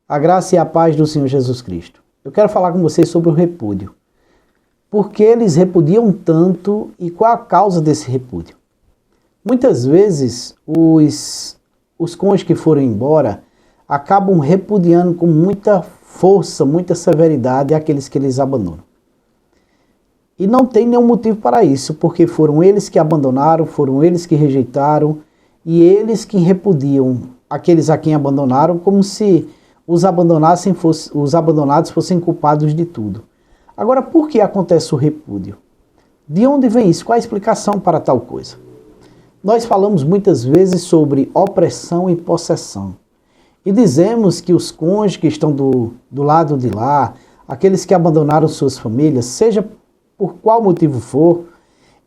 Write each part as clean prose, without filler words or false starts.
A graça e a paz do Senhor Jesus Cristo. Eu quero falar com vocês sobre o repúdio. Por que eles repudiam tanto e qual a causa desse repúdio? Muitas vezes, os cônjuges que foram embora acabam repudiando com muita força, muita severidade aqueles que eles abandonam. E não tem nenhum motivo para isso, porque foram eles que abandonaram, foram eles que rejeitaram e eles que repudiam aqueles a quem abandonaram, como se os abandonados fossem culpados de tudo. Agora, por que acontece o repúdio? De onde vem isso? Qual a explicação para tal coisa? Nós falamos muitas vezes sobre opressão e possessão. E dizemos que os cônjuges que estão do lado de lá, aqueles que abandonaram suas famílias, seja por qual motivo for,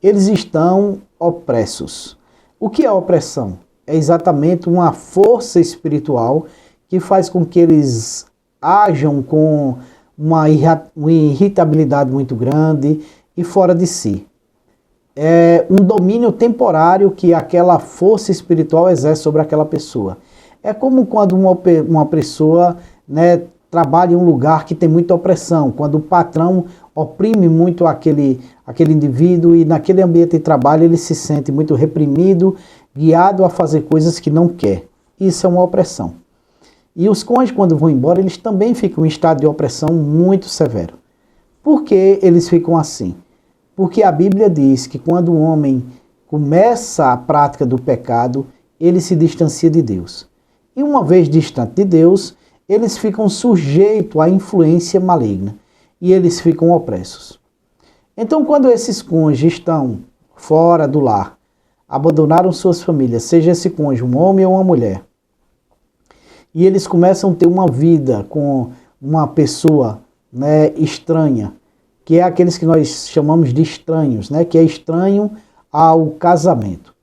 eles estão opressos. O que é opressão? É exatamente uma força espiritual que faz com que eles ajam com uma irritabilidade muito grande e fora de si. É um domínio temporário que aquela força espiritual exerce sobre aquela pessoa. É como quando uma pessoa, trabalha em um lugar que tem muita opressão, quando o patrão oprime muito aquele indivíduo e naquele ambiente de trabalho ele se sente muito reprimido, guiado a fazer coisas que não quer. Isso é uma opressão. E os cônjuges, quando vão embora, eles também ficam em estado de opressão muito severo. Por que eles ficam assim? Porque a Bíblia diz que quando o homem começa a prática do pecado, ele se distancia de Deus. E uma vez distante de Deus, eles ficam sujeitos à influência maligna. E eles ficam opressos. Então, quando esses cônjuges estão fora do lar, abandonaram suas famílias, seja esse cônjuge um homem ou uma mulher, e eles começam a ter uma vida com uma pessoa estranha, que é aqueles que nós chamamos de estranhos, que é estranho ao casamento.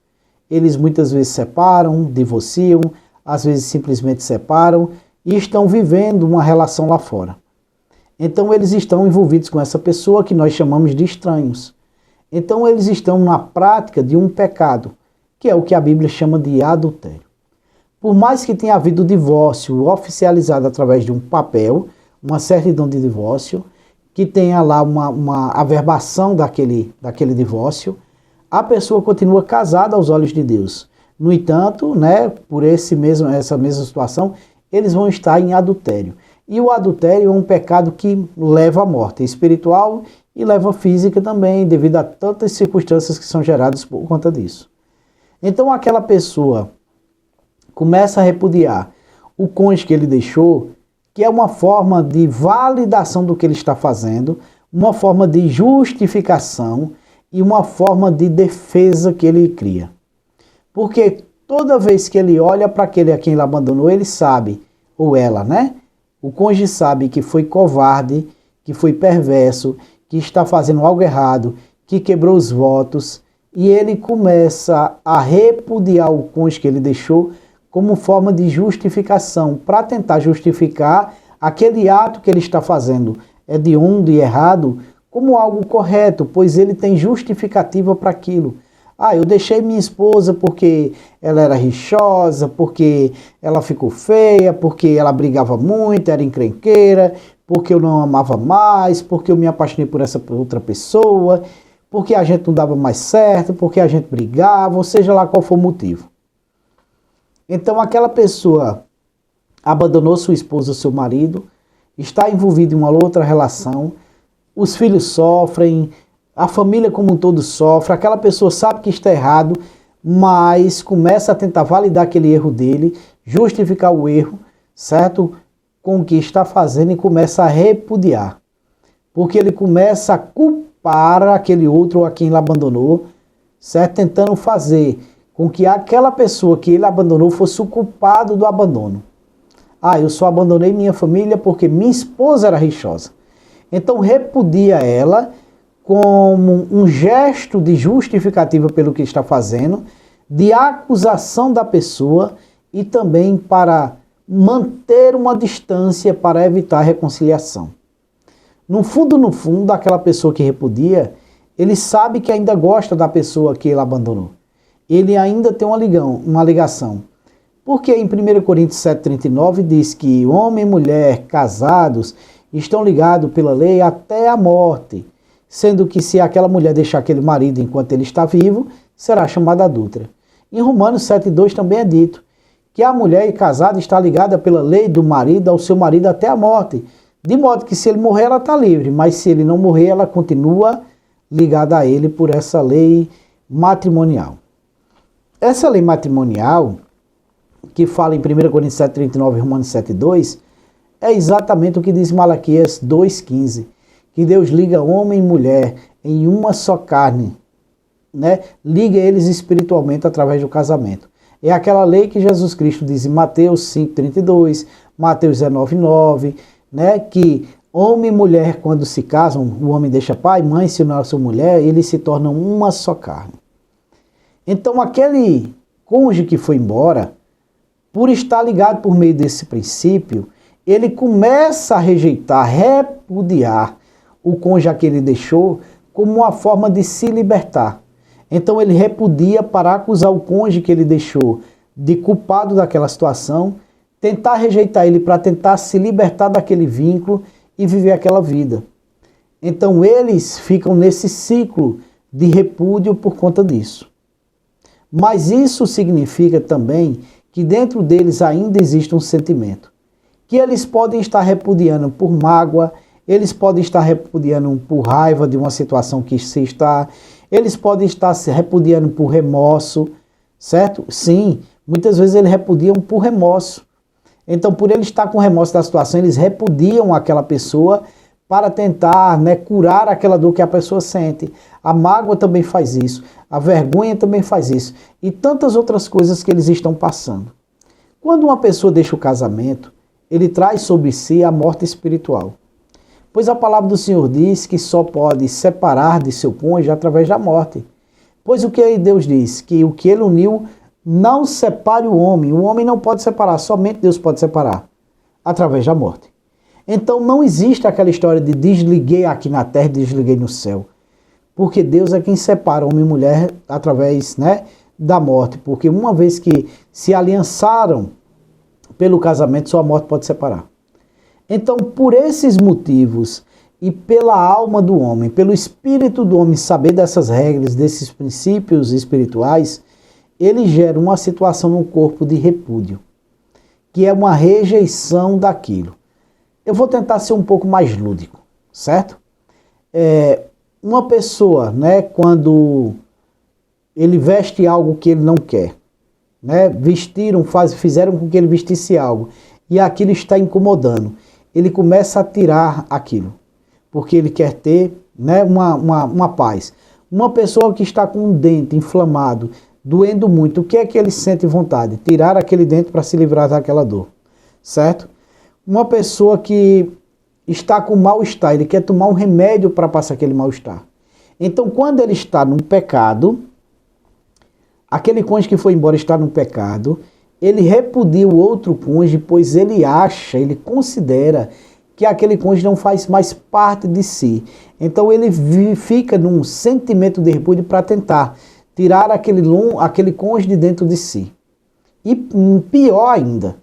Eles muitas vezes separam, divorciam, às vezes simplesmente separam e estão vivendo uma relação lá fora. Então eles estão envolvidos com essa pessoa que nós chamamos de estranhos. Então eles estão na prática de um pecado, que é o que a Bíblia chama de adultério. Por mais que tenha havido divórcio oficializado através de um papel, uma certidão de divórcio, que tenha lá uma averbação daquele divórcio, a pessoa continua casada aos olhos de Deus. No entanto, por essa mesma situação, eles vão estar em adultério. E o adultério é um pecado que leva à morte espiritual e leva física também, devido a tantas circunstâncias que são geradas por conta disso. Então aquela pessoa começa a repudiar o cônjuge que ele deixou, que é uma forma de validação do que ele está fazendo, uma forma de justificação e uma forma de defesa que ele cria. Porque toda vez que ele olha para aquele a quem ele abandonou, ele sabe, ou ela, o cônjuge sabe que foi covarde, que foi perverso, que está fazendo algo errado, que quebrou os votos, e ele começa a repudiar o cônjuge que ele deixou como forma de justificação, para tentar justificar aquele ato que ele está fazendo hediondo e errado como algo correto, pois ele tem justificativa para aquilo. Eu deixei minha esposa porque ela era rixosa, porque ela ficou feia, porque ela brigava muito, era encrenqueira, porque eu não amava mais, porque eu me apaixonei por essa outra pessoa, porque a gente não dava mais certo, porque a gente brigava, ou seja lá qual for o motivo. Então aquela pessoa abandonou sua esposa, seu marido, está envolvido em uma outra relação, os filhos sofrem, a família como um todo sofre, aquela pessoa sabe que está errado, mas começa a tentar validar aquele erro dele, justificar o erro, certo? Com o que está fazendo e começa a repudiar. Porque ele começa a culpar aquele outro ou a quem ele abandonou, certo? Tentando fazer com que aquela pessoa que ele abandonou fosse o culpado do abandono. Eu só abandonei minha família porque minha esposa era rixosa. Então repudia ela como um gesto de justificativa pelo que está fazendo, de acusação da pessoa e também para manter uma distância para evitar reconciliação. No fundo, aquela pessoa que repudia, ele sabe que ainda gosta da pessoa que ele abandonou. Ele ainda tem uma ligação. Porque em 1 Coríntios 7,39 diz que homem e mulher casados estão ligados pela lei até a morte, sendo que se aquela mulher deixar aquele marido enquanto ele está vivo, será chamada adúltera. Em Romanos 7,2 também é dito que a mulher casada está ligada pela lei do marido ao seu marido até a morte, de modo que se ele morrer ela está livre, mas se ele não morrer ela continua ligada a ele por essa lei matrimonial. Essa lei matrimonial, que fala em 1 Coríntios 7,39 e Romanos 7,2, é exatamente o que diz Malaquias 2,15, que Deus liga homem e mulher em uma só carne, né? Liga eles espiritualmente através do casamento. É aquela lei que Jesus Cristo diz em Mateus 5,32, Mateus 19,9, né? Que homem e mulher, quando se casam, o homem deixa pai, mãe, se não é sua mulher, eles se tornam uma só carne. Então aquele cônjuge que foi embora, por estar ligado por meio desse princípio, ele começa a rejeitar, repudiar o cônjuge que ele deixou como uma forma de se libertar. Então ele repudia para acusar o cônjuge que ele deixou de culpado daquela situação, tentar rejeitar ele para tentar se libertar daquele vínculo e viver aquela vida. Então eles ficam nesse ciclo de repúdio por conta disso. Mas isso significa também que dentro deles ainda existe um sentimento, que eles podem estar repudiando por mágoa, eles podem estar repudiando por raiva de uma situação que se está, eles podem estar se repudiando por remorso, certo? Sim, muitas vezes eles repudiam por remorso. Então, por ele estar com remorso da situação, eles repudiam aquela pessoa para tentar, né, curar aquela dor que a pessoa sente. A mágoa também faz isso, a vergonha também faz isso, e tantas outras coisas que eles estão passando. Quando uma pessoa deixa o casamento, ele traz sobre si a morte espiritual. Pois a palavra do Senhor diz que só pode separar de seu cônjuge através da morte. Pois o que Deus diz? Que o que ele uniu, não separe o homem não pode separar, somente Deus pode separar, através da morte. Então não existe aquela história de desliguei aqui na terra e desliguei no céu. Porque Deus é quem separa homem e mulher através, né, da morte. Porque uma vez que se aliançaram pelo casamento, só a morte pode separar. Então, por esses motivos e pela alma do homem, pelo espírito do homem saber dessas regras, desses princípios espirituais, ele gera uma situação no corpo de repúdio, que é uma rejeição daquilo. Eu vou tentar ser um pouco mais lúdico, certo? Uma pessoa, né, quando ele veste algo que ele não quer, né, fizeram com que ele vestisse algo, e aquilo está incomodando, ele começa a tirar aquilo, porque ele quer ter, né, uma paz. Uma pessoa que está com um dente inflamado, doendo muito, o que é que ele sente vontade? Tirar aquele dente para se livrar daquela dor, certo? Uma pessoa que está com mal-estar, ele quer tomar um remédio para passar aquele mal-estar. Então, quando ele está num pecado, aquele cônjuge que foi embora está num pecado, ele repudia o outro cônjuge, pois ele considera que aquele cônjuge não faz mais parte de si. Então ele fica num sentimento de repúdio para tentar tirar aquele cônjuge de dentro de si. E pior ainda,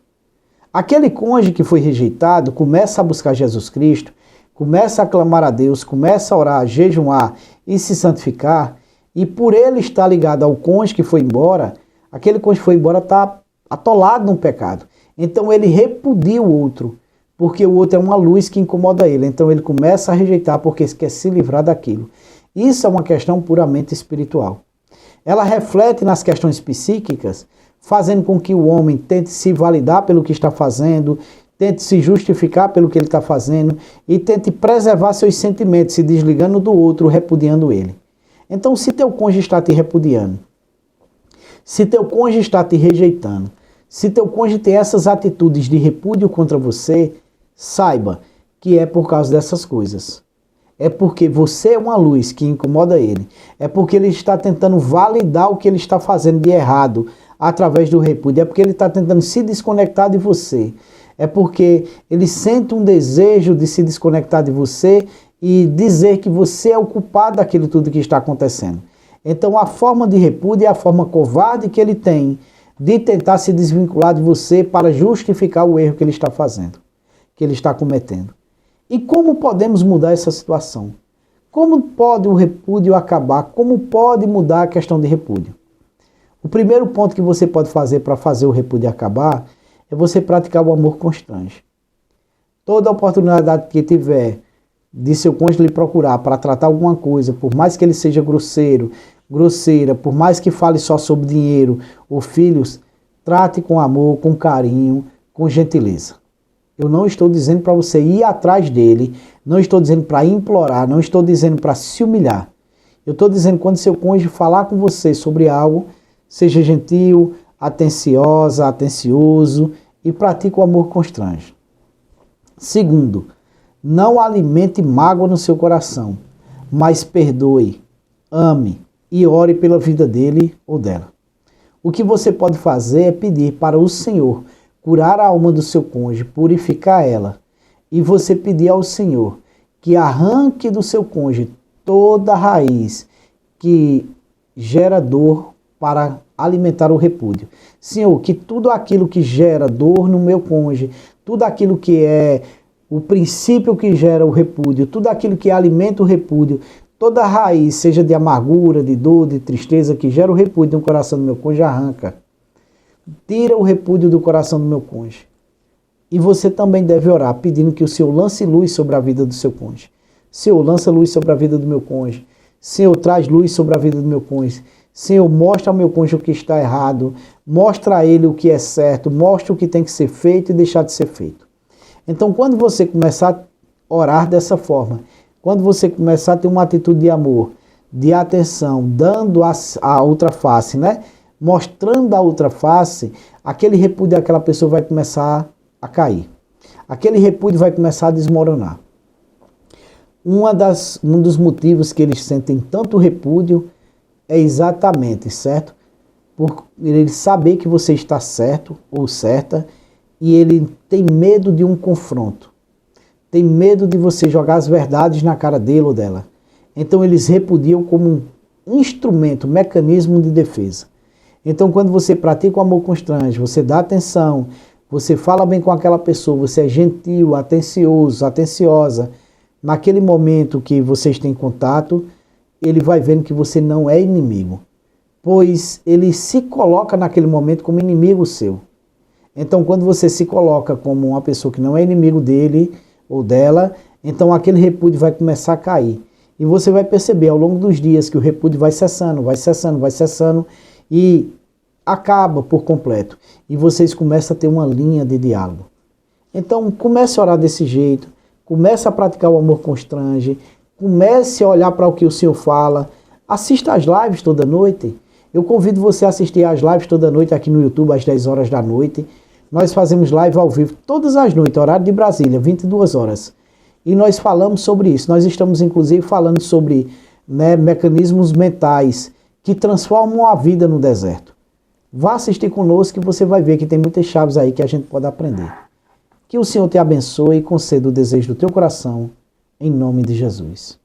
aquele cônjuge que foi rejeitado começa a buscar Jesus Cristo, começa a clamar a Deus, começa a orar, a jejuar e se santificar, e por ele estar ligado ao cônjuge que foi embora, aquele cônjuge que foi embora está atolado num pecado. Então ele repudia o outro, porque o outro é uma luz que incomoda ele. Então ele começa a rejeitar porque quer se livrar daquilo. Isso é uma questão puramente espiritual. Ela reflete nas questões psíquicas, fazendo com que o homem tente se validar pelo que está fazendo, tente se justificar pelo que ele está fazendo e tente preservar seus sentimentos, se desligando do outro, repudiando ele. Então, se teu cônjuge está te repudiando, se teu cônjuge está te rejeitando, se teu cônjuge tem essas atitudes de repúdio contra você, saiba que é por causa dessas coisas. É porque você é uma luz que incomoda ele. É porque ele está tentando validar o que ele está fazendo de errado através do repúdio. É porque ele está tentando se desconectar de você. É porque ele sente um desejo de se desconectar de você e dizer que você é o culpado daquilo tudo que está acontecendo. Então a forma de repúdio é a forma covarde que ele tem de tentar se desvincular de você para justificar o erro que ele está fazendo, que ele está cometendo. E como podemos mudar essa situação? Como pode o repúdio acabar? Como pode mudar a questão de repúdio? O primeiro ponto que você pode fazer para fazer o repúdio acabar é você praticar o amor constante. Toda oportunidade que tiver de seu cônjuge lhe procurar para tratar alguma coisa, por mais que ele seja grosseiro, grosseira, por mais que fale só sobre dinheiro ou filhos, trate com amor, com carinho, com gentileza. Eu não estou dizendo para você ir atrás dele, não estou dizendo para implorar, não estou dizendo para se humilhar. Eu estou dizendo quando seu cônjuge falar com você sobre algo, seja gentil, atenciosa, atencioso e pratique o amor constante. Segundo, não alimente mágoa no seu coração, mas perdoe, ame e ore pela vida dele ou dela. O que você pode fazer é pedir para o Senhor curar a alma do seu cônjuge, purificar ela, e você pedir ao Senhor que arranque do seu cônjuge toda raiz que gera dor para alimentar o repúdio. Senhor, que tudo aquilo que gera dor no meu cônjuge, tudo aquilo que é o princípio que gera o repúdio, tudo aquilo que alimenta o repúdio, toda raiz, seja de amargura, de dor, de tristeza, que gera o repúdio no coração do meu cônjuge, arranca. Tira o repúdio do coração do meu cônjuge. E você também deve orar, pedindo que o Senhor lance luz sobre a vida do seu cônjuge. Senhor, lança luz sobre a vida do meu cônjuge. Senhor, traz luz sobre a vida do meu cônjuge. Senhor, mostra ao meu cônjuge o que está errado. Mostra a ele o que é certo. Mostra o que tem que ser feito e deixar de ser feito. Então, quando você começar a orar dessa forma, quando você começar a ter uma atitude de amor, de atenção, dando a outra face, né? Mostrando a outra face, aquele repúdio daquela pessoa vai começar a cair. Aquele repúdio vai começar a desmoronar. Um dos motivos que eles sentem tanto repúdio é exatamente, certo? Por ele saber que você está certo ou certa e ele tem medo de um confronto. Tem medo de você jogar as verdades na cara dele ou dela. Então eles repudiam como um instrumento, um mecanismo de defesa. Então quando você pratica o amor constante, você dá atenção, você fala bem com aquela pessoa, você é gentil, atencioso, atenciosa, naquele momento que vocês têm contato, ele vai vendo que você não é inimigo, pois ele se coloca naquele momento como inimigo seu. Então quando você se coloca como uma pessoa que não é inimigo dele ou dela, então aquele repúdio vai começar a cair. E você vai perceber ao longo dos dias que o repúdio vai cessando, vai cessando, vai cessando e acaba por completo. E vocês começam a ter uma linha de diálogo. Então comece a orar desse jeito, comece a praticar o amor constrange, comece a olhar para o que o Senhor fala, assista às lives toda noite. Eu convido você a assistir às lives toda noite aqui no YouTube às 10 horas da noite. Nós fazemos live ao vivo todas as noites, horário de Brasília, 22 horas. E nós falamos sobre isso. Nós estamos inclusive falando sobre mecanismos mentais que transformam a vida no deserto. Vá assistir conosco que você vai ver que tem muitas chaves aí que a gente pode aprender. Que o Senhor te abençoe e conceda o desejo do teu coração, em nome de Jesus.